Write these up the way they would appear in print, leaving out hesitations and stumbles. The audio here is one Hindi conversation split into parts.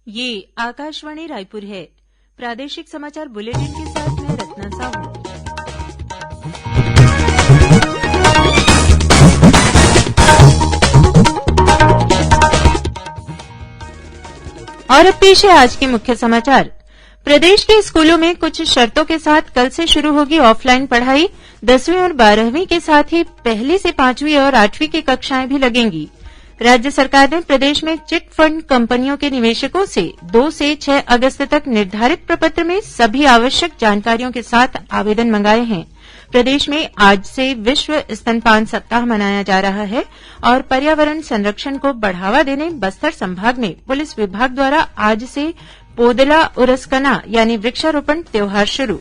ये आकाशवाणी रायपुर है। प्रादेशिक समाचार बुलेटिन के साथ मैं रत्ना साहू। और अब पेश है आज के मुख्य समाचार। प्रदेश के स्कूलों में कुछ शर्तों के साथ कल से शुरू होगी ऑफलाइन पढ़ाई। 10वीं और 12वीं के साथ ही पहली से 5वीं और 8वीं की कक्षाएं भी लगेंगी। राज्य सरकार ने प्रदेश में चिट फंड कंपनियों के निवेशकों से 2 से 6 अगस्त तक निर्धारित प्रपत्र में सभी आवश्यक जानकारियों के साथ आवेदन मंगाए हैं। प्रदेश में आज से विश्व स्तनपान सप्ताह मनाया जा रहा है और पर्यावरण संरक्षण को बढ़ावा देने बस्तर संभाग में पुलिस विभाग द्वारा आज से पोदला उरस्कना यानी वृक्षारोपण त्यौहार शुरू।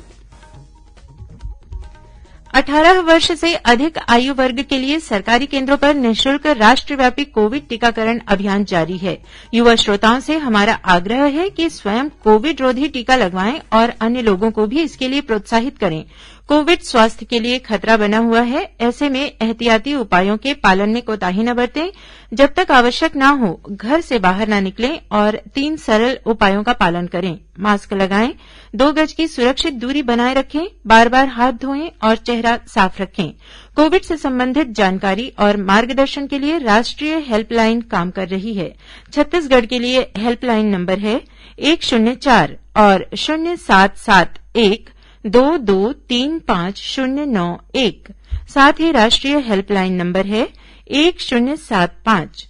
18 वर्ष से अधिक आयु वर्ग के लिए सरकारी केंद्रों पर निःशुल्क राष्ट्रव्यापी कोविड टीकाकरण अभियान जारी है। युवा श्रोताओं से हमारा आग्रह है कि स्वयं कोविड रोधी टीका लगवाएं और अन्य लोगों को भी इसके लिए प्रोत्साहित करें। कोविड स्वास्थ्य के लिए खतरा बना हुआ है, ऐसे में एहतियाती उपायों के पालन में कोताही न बरतें। जब तक आवश्यक न हो घर से बाहर न निकलें और 3 सरल उपायों का पालन करें। मास्क लगाएं, 2 गज की सुरक्षित दूरी बनाए रखें, बार बार हाथ धोएं और चेहरा साफ रखें। कोविड से संबंधित जानकारी और मार्गदर्शन के लिए राष्ट्रीय हेल्पलाइन काम कर रही है। छत्तीसगढ़ के लिए हेल्पलाइन नंबर है 104 और 0771 22350991। साथ ही राष्ट्रीय हेल्पलाइन नंबर है 1075।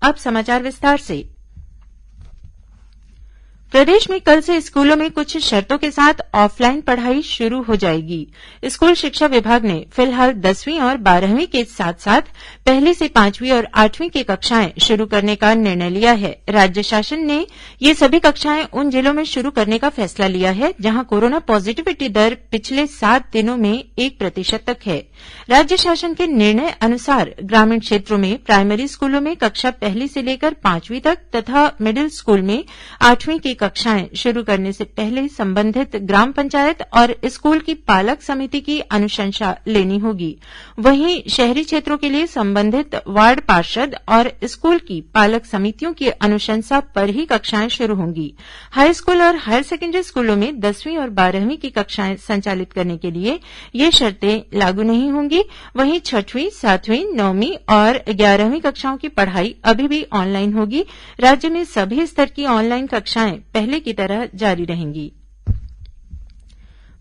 अब समाचार विस्तार से। प्रदेश में कल से स्कूलों में कुछ शर्तों के साथ ऑफलाइन पढ़ाई शुरू हो जाएगी। स्कूल शिक्षा विभाग ने फिलहाल 10वीं और 12वीं के साथ साथ पहली से 5वीं और 8वीं की कक्षाएं शुरू करने का निर्णय लिया है। राज्य शासन ने ये सभी कक्षाएं उन जिलों में शुरू करने का फैसला लिया है जहां कोरोना पॉजिटिविटी दर पिछले 7 दिनों में 1% तक है। राज्य शासन के निर्णय अनुसार ग्रामीण क्षेत्रों में प्राइमरी स्कूलों में कक्षा पहली से लेकर 5वीं तक तथा मिडिल स्कूल में 8वीं की कक्षाएं शुरू करने से पहले संबंधित ग्राम पंचायत और स्कूल की पालक समिति की अनुशंसा लेनी होगी। वहीं शहरी क्षेत्रों के लिए संबंधित वार्ड पार्षद और स्कूल की पालक समितियों की अनुशंसा पर ही कक्षाएं शुरू होंगी। हाई स्कूल और हायर सेकेंडरी स्कूलों में 10वीं और 12वीं की कक्षाएं संचालित करने के लिए ये शर्तें लागू नहीं होंगी। वहीं 6वीं, 7वीं, 9वीं और 11वीं कक्षाओं की पढ़ाई अभी भी ऑनलाइन होगी। राज्य में सभी स्तर की ऑनलाइन कक्षाएं पहले की तरह जारी रहेंगी।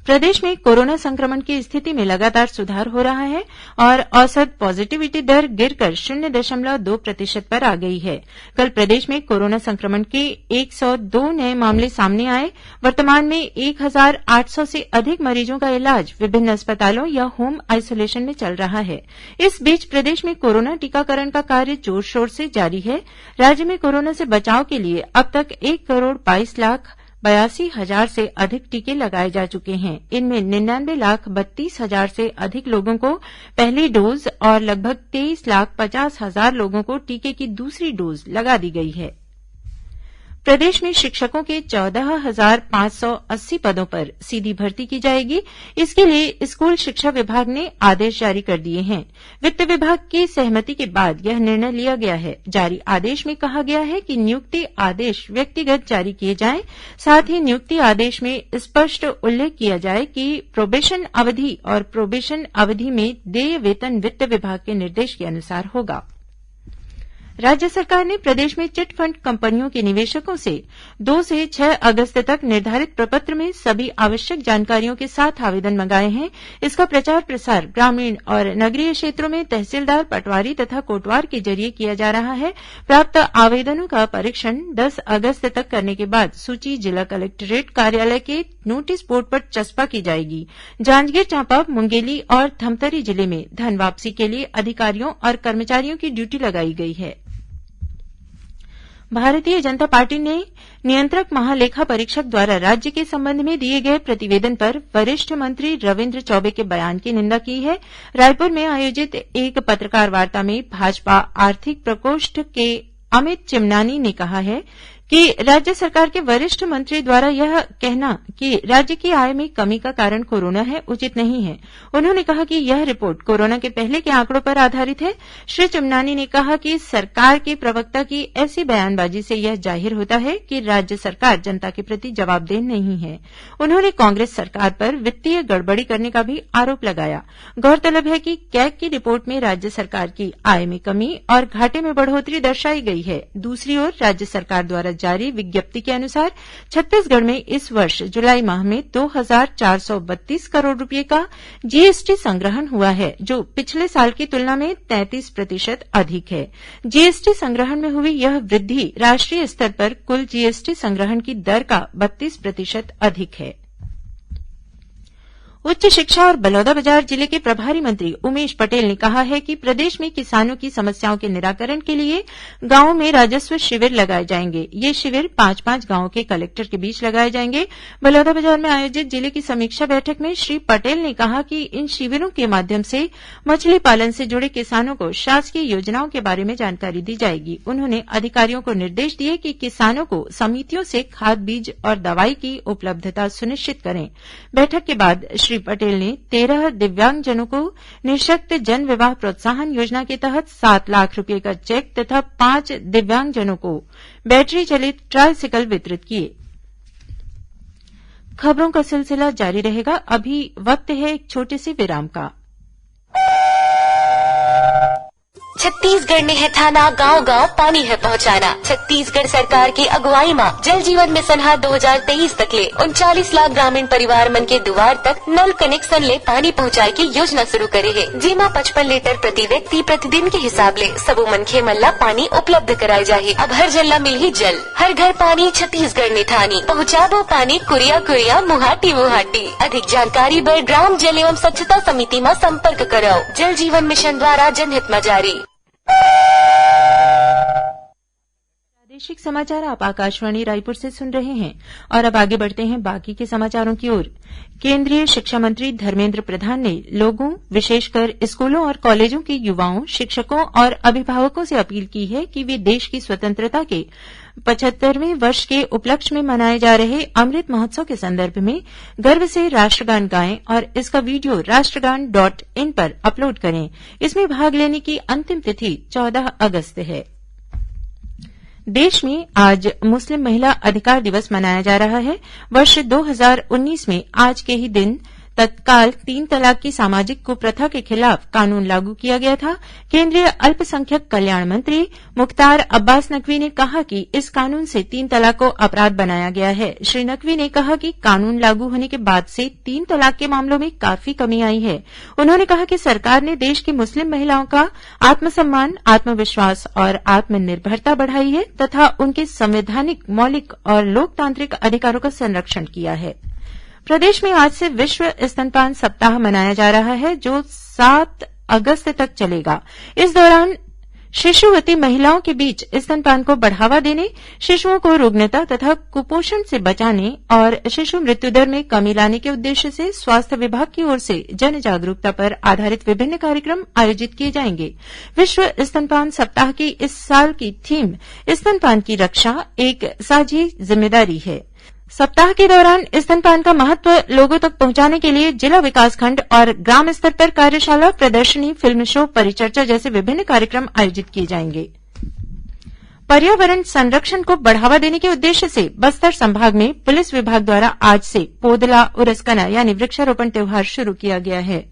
प्रदेश में कोरोना संक्रमण की स्थिति में लगातार सुधार हो रहा है और औसत पॉजिटिविटी दर गिरकर 0.2% पर आ गई है। कल प्रदेश में कोरोना संक्रमण के 102 नए मामले सामने आए। वर्तमान में 1800 से अधिक मरीजों का इलाज विभिन्न अस्पतालों या होम आइसोलेशन में चल रहा है। इस बीच प्रदेश में कोरोना टीकाकरण का कार्य जोर शोर से जारी है। राज्य में कोरोना से बचाव के लिए अब तक 1,22,82,000 से अधिक टीके लगाए जा चुके हैं। इनमें 99,32,000 से अधिक लोगों को पहली डोज और लगभग 23,50,000 लोगों को टीके की दूसरी डोज लगा दी गई है। प्रदेश में शिक्षकों के 14,580 पदों पर सीधी भर्ती की जाएगी। इसके लिए स्कूल शिक्षा विभाग ने आदेश जारी कर दिए हैं। वित्त विभाग की सहमति के बाद यह निर्णय लिया गया है। जारी आदेश में कहा गया है कि नियुक्ति आदेश व्यक्तिगत जारी किए जाएं। साथ ही नियुक्ति आदेश में स्पष्ट उल्लेख किया जाए कि प्रोबेशन अवधि और प्रोबेशन अवधि में देय वेतन वित्त विभाग के निर्देश के अनुसार होगा। राज्य सरकार ने प्रदेश में चिट फंड कंपनियों के निवेशकों से 2 से 6 अगस्त तक निर्धारित प्रपत्र में सभी आवश्यक जानकारियों के साथ आवेदन मंगाए हैं। इसका प्रचार प्रसार ग्रामीण और नगरीय क्षेत्रों में तहसीलदार, पटवारी तथा कोटवार के जरिए किया जा रहा है। प्राप्त आवेदनों का परीक्षण 10 अगस्त तक करने के बाद सूची जिला कलेक्टरेट कार्यालय के नोटिस बोर्ड पर चस्पा की जाएगी। जांजगीर चांपा, मुंगेली और धमतरी जिले में धन वापसी के लिए अधिकारियों और कर्मचारियों की ड्यूटी लगाई गई है। भारतीय जनता पार्टी ने नियंत्रक महालेखा परीक्षक द्वारा राज्य के संबंध में दिए गए प्रतिवेदन पर वरिष्ठ मंत्री रविन्द्र चौबे के बयान की निंदा की है। रायपुर में आयोजित एक पत्रकार वार्ता में भाजपा आर्थिक प्रकोष्ठ के अमित चिमनानी ने कहा है कि राज्य सरकार के वरिष्ठ मंत्री द्वारा यह कहना कि राज्य की आय में कमी का कारण कोरोना है, उचित नहीं है। उन्होंने कहा कि यह रिपोर्ट कोरोना के पहले के आंकड़ों पर आधारित है। श्री चमनानी ने कहा कि सरकार के प्रवक्ता की ऐसी बयानबाजी से यह जाहिर होता है कि राज्य सरकार जनता के प्रति जवाबदेह नहीं है। उन्होंने कांग्रेस सरकार पर वित्तीय गड़बड़ी करने का भी आरोप लगाया। गौरतलब है कि कैग की रिपोर्ट में राज्य सरकार की आय में कमी और घाटे में बढ़ोतरी दर्शाई गई है। दूसरी ओर राज्य सरकार द्वारा जारी विज्ञप्ति के अनुसार छत्तीसगढ़ में इस वर्ष जुलाई माह में 2,432 करोड़ रुपये का जीएसटी संग्रहण हुआ है, जो पिछले साल की तुलना में 33% अधिक है। जीएसटी संग्रहण में हुई यह वृद्धि राष्ट्रीय स्तर पर कुल जीएसटी संग्रहण की दर का 32% अधिक है। उच्च शिक्षा और बलौदाबाजार जिले के प्रभारी मंत्री उमेश पटेल ने कहा है कि प्रदेश में किसानों की समस्याओं के निराकरण के लिए गांवों में राजस्व शिविर लगाए जाएंगे। ये शिविर 5-5 गांवों के कलेक्टर के बीच लगाए जाएंगे। बलौदाबाजार में आयोजित जिले की समीक्षा बैठक में श्री पटेल ने कहा कि इन शिविरों के माध्यम से मछली पालन से जुड़े किसानों को शासकीय योजनाओं के बारे में जानकारी दी जाएगी। उन्होंने अधिकारियों को निर्देश दिए कि किसानों को समितियों से खाद, बीज और दवाई की उपलब्धता सुनिश्चित करें। बैठक के बाद श्री पटेल ने 13 दिव्यांगजनों को निःशक्त जन विवाह प्रोत्साहन योजना के तहत 7 लाख रुपये का चेक तथा 5 दिव्यांगजनों को बैटरी चलित ट्राइसिकल वितरित किए। खबरों का सिलसिला जारी रहेगा। अभी वक्त है एक छोटे से विराम का। छत्तीसगढ़ में है थाना, गांव गांव पानी है पहुंचाना। छत्तीसगढ़ सरकार की अगुवाई में जल जीवन मिशन 2023 तक ले 39 लाख ग्रामीण परिवार मन के दुआर तक नल कनेक्शन ले पानी पहुंचाए की योजना शुरू करे है, जेमा 55 लीटर प्रति व्यक्ति प्रतिदिन के हिसाब ले सबो मनखे मन ला पानी उपलब्ध कराए जाही। अब हर जल ला मिलही जल, हर घर पानी, छत्तीसगढ़ ने ठानी पहुंचाबो पानी कुरिया कुरिया मुहाटी मुहाटी। अधिक जानकारी बर ग्राम जल एवं स्वच्छता समिति में संपर्क करो। जल जीवन मिशन द्वारा जनहित में जारी। प्रादेशिक समाचार आप आकाशवाणी रायपुर से सुन रहे हैं और अब आगे बढ़ते हैं बाकी के समाचारों की ओर। केंद्रीय शिक्षा मंत्री धर्मेंद्र प्रधान ने लोगों, विशेषकर स्कूलों और कॉलेजों के युवाओं, शिक्षकों और अभिभावकों से अपील की है कि वे देश की स्वतंत्रता के 75वें वर्ष के उपलक्ष्य में मनाए जा रहे अमृत महोत्सव के संदर्भ में गर्व से राष्ट्रगान गाएं और इसका वीडियो राष्ट्रगान.in पर अपलोड करें। इसमें भाग लेने की अंतिम तिथि 14 अगस्त है। देश में आज मुस्लिम महिला अधिकार दिवस मनाया जा रहा है। वर्ष 2019 में आज के ही दिन तत्काल 3 तलाक की सामाजिक कुप्रथा के खिलाफ कानून लागू किया गया था। केंद्रीय अल्पसंख्यक कल्याण मंत्री मुख्तार अब्बास नकवी ने कहा कि इस कानून से 3 तलाक को अपराध बनाया गया है। श्री नकवी ने कहा कि कानून लागू होने के बाद से 3 तलाक के मामलों में काफी कमी आई है। उन्होंने कहा कि सरकार ने देश की मुस्लिम महिलाओं का आत्मसम्मान, आत्मविश्वास और आत्मनिर्भरता बढ़ाई है तथा उनके संवैधानिक, मौलिक और लोकतांत्रिक अधिकारों का संरक्षण किया है। प्रदेश में आज से विश्व स्तनपान सप्ताह मनाया जा रहा है, जो 7 अगस्त तक चलेगा। इस दौरान शिशुवती महिलाओं के बीच स्तनपान को बढ़ावा देने, शिशुओं को रुग्णता तथा कुपोषण से बचाने और शिशु मृत्यु दर में कमी लाने के उद्देश्य से स्वास्थ्य विभाग की ओर से जन जागरूकता पर आधारित विभिन्न कार्यक्रम आयोजित किए जाएंगे। विश्व स्तनपान सप्ताह की इस साल की थीम स्तनपान की रक्षा एक साझी जिम्मेदारी है। सप्ताह के दौरान स्तनपान का महत्व लोगों तक पहुंचाने के लिए जिला विकासखंड और ग्राम स्तर पर कार्यशाला, प्रदर्शनी, फिल्म शो, परिचर्चा जैसे विभिन्न कार्यक्रम आयोजित किए जाएंगे। पर्यावरण संरक्षण को बढ़ावा देने के उद्देश्य से बस्तर संभाग में पुलिस विभाग द्वारा आज से पोदला उरस्कना यानी वृक्षारोपण त्यौहार शुरू किया गया है।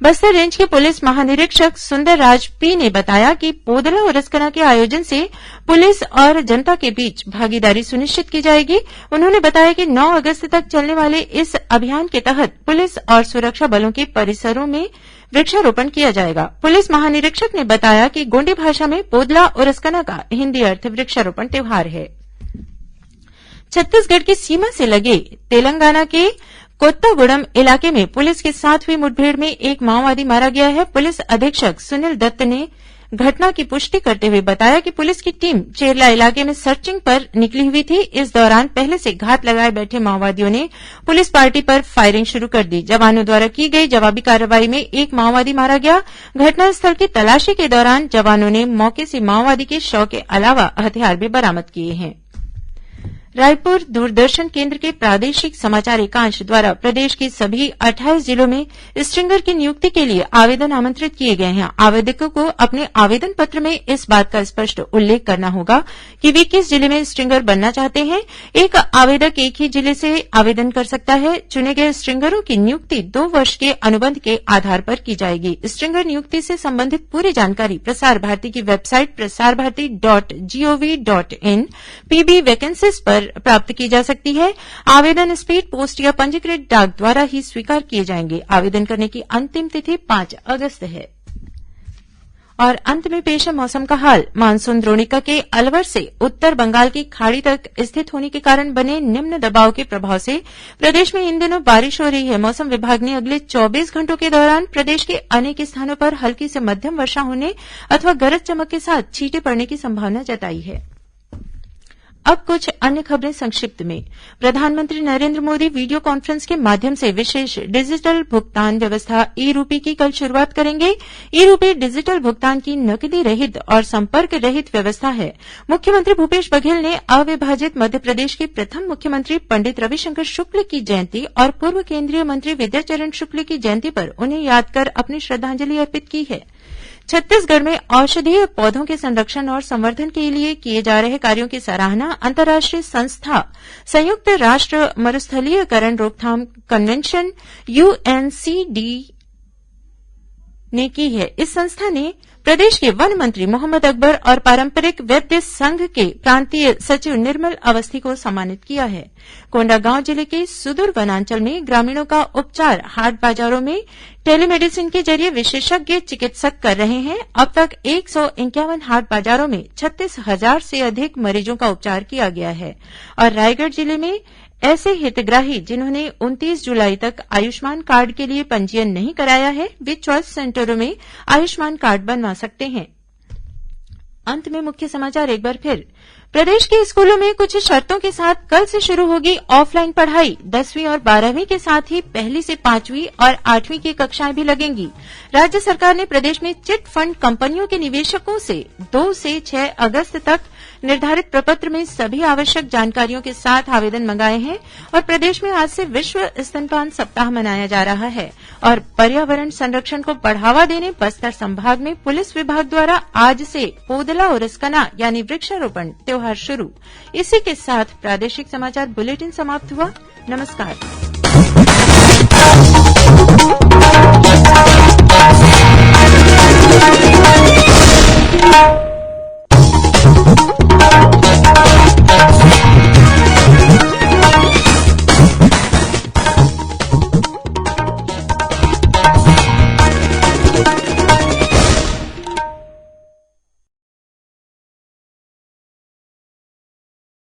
बस्तर रेंज के पुलिस महानिरीक्षक सुंदरराज पी ने बताया कि पोदला उरस्कना के आयोजन से पुलिस और जनता के बीच भागीदारी सुनिश्चित की जाएगी। उन्होंने बताया कि 9 अगस्त तक चलने वाले इस अभियान के तहत पुलिस और सुरक्षा बलों के परिसरों में वृक्षारोपण किया जाएगा। पुलिस महानिरीक्षक ने बताया कि गोंडी भाषा में पोदला उरस्कना का हिंदी अर्थ वृक्षारोपण त्यौहार है। छत्तीसगढ़ की सीमा से लगे तेलंगाना के कोत्तागुड़म इलाके में पुलिस के साथ हुई मुठभेड़ में एक माओवादी मारा गया है। पुलिस अधीक्षक सुनील दत्त ने घटना की पुष्टि करते हुए बताया कि पुलिस की टीम चेरला इलाके में सर्चिंग पर निकली हुई थी। इस दौरान पहले से घात लगाए बैठे माओवादियों ने पुलिस पार्टी पर फायरिंग शुरू कर दी। जवानों द्वारा की गई जवाबी कार्रवाई में एक माओवादी मारा गया। घटनास्थल की तलाशी के दौरान जवानों ने मौके से माओवादी के शव के अलावा हथियार भी बरामद किए हैं। रायपुर दूरदर्शन केंद्र के प्रादेशिक समाचार एकांश द्वारा प्रदेश के सभी 28 जिलों में स्ट्रिंगर की नियुक्ति के लिए आवेदन आमंत्रित किए गए हैं। आवेदकों को अपने आवेदन पत्र में इस बात का स्पष्ट उल्लेख करना होगा कि वे किस जिले में स्ट्रिंगर बनना चाहते हैं। एक आवेदक एक ही जिले से आवेदन कर सकता है। चुने गए स्ट्रिंगरों की नियुक्ति 2 वर्ष के अनुबंध के आधार पर की जाएगी। स्ट्रिंगर नियुक्ति से संबंधित पूरी जानकारी प्रसार भारती की वेबसाइट prasarbharati.gov.in पीबी वैकेंसीज पर प्राप्त की जा सकती है। आवेदन स्पीड पोस्ट या पंजीकृत डाक द्वारा ही स्वीकार किए जाएंगे। आवेदन करने की अंतिम तिथि 5 अगस्त है। और अंत में पेश है मौसम का हाल। मानसून द्रोणिका के अलवर से उत्तर बंगाल की खाड़ी तक स्थित होने के कारण बने निम्न दबाव के प्रभाव से प्रदेश में इन दिनों बारिश हो रही है। मौसम विभाग ने अगले 24 घंटों के दौरान प्रदेश के अनेक स्थानों पर हल्की से मध्यम वर्षा होने अथवा गरज चमक के साथ छींटे पड़ने की संभावना जताई है। अब कुछ अन्य खबरें संक्षिप्त में। प्रधानमंत्री नरेंद्र मोदी वीडियो कॉन्फ्रेंस के माध्यम से विशेष डिजिटल भुगतान व्यवस्था ई रूपी की कल शुरूआत करेंगे। ई रूपी डिजिटल भुगतान की नकदी रहित और संपर्क रहित व्यवस्था है। मुख्यमंत्री भूपेश बघेल ने अविभाजित मध्यप्रदेश के प्रथम मुख्यमंत्री पंडित रविशंकर शुक्ल की जयंती और पूर्व केंद्रीय मंत्री विद्याचरण शुक्ल की जयंती पर उन्हें याद कर अपनी श्रद्धांजलि अर्पित की है। छत्तीसगढ़ में औषधीय पौधों के संरक्षण और संवर्धन के लिए किए जा रहे कार्यों की सराहना अंतर्राष्ट्रीय संस्था संयुक्त राष्ट्र मरुस्थलीयकरण रोकथाम कन्वेंशन यूएनसीडी ने की है। इस संस्था ने प्रदेश के वन मंत्री मोहम्मद अकबर और पारंपरिक वैद्य संघ के प्रांतीय सचिव निर्मल अवस्थी को सम्मानित किया है। कोंडागांव जिले के सुदूर वनांचल में ग्रामीणों का उपचार हाट बाजारों में टेलीमेडिसिन के जरिए विशेषज्ञ चिकित्सक कर रहे हैं। अब तक 151 हाट बाजारों में 36,000 से अधिक मरीजों का उपचार किया गया है। और रायगढ़ जिले में ऐसे हितग्राही जिन्होंने 29 जुलाई तक आयुष्मान कार्ड के लिए पंजीयन नहीं कराया है, वे चॉइस सेंटरों में आयुष्मान कार्ड बनवा सकते हैं। अंत में मुख्य समाचार एक बार फिर। प्रदेश के स्कूलों में कुछ शर्तों के साथ कल से शुरू होगी ऑफलाइन पढ़ाई। 10वीं और 12वीं के साथ ही पहली से 5वीं और 8वीं की कक्षाएं भी लगेंगी। राज्य सरकार ने प्रदेश में चिट फंड कंपनियों के निवेशकों से 2 से 6 अगस्त तक निर्धारित प्रपत्र में सभी आवश्यक जानकारियों के साथ आवेदन मंगाए हैं। और प्रदेश में आज से विश्व स्तनपान सप्ताह मनाया जा रहा है। और पर्यावरण संरक्षण को बढ़ावा देने बस्तर संभाग में पुलिस विभाग द्वारा आज से पोदला उरस्कना यानी वृक्षारोपण त्योहार शुरू। इसी के साथ प्रादेशिक समाचार बुलेटिन समाप्त हुआ। नमस्कार।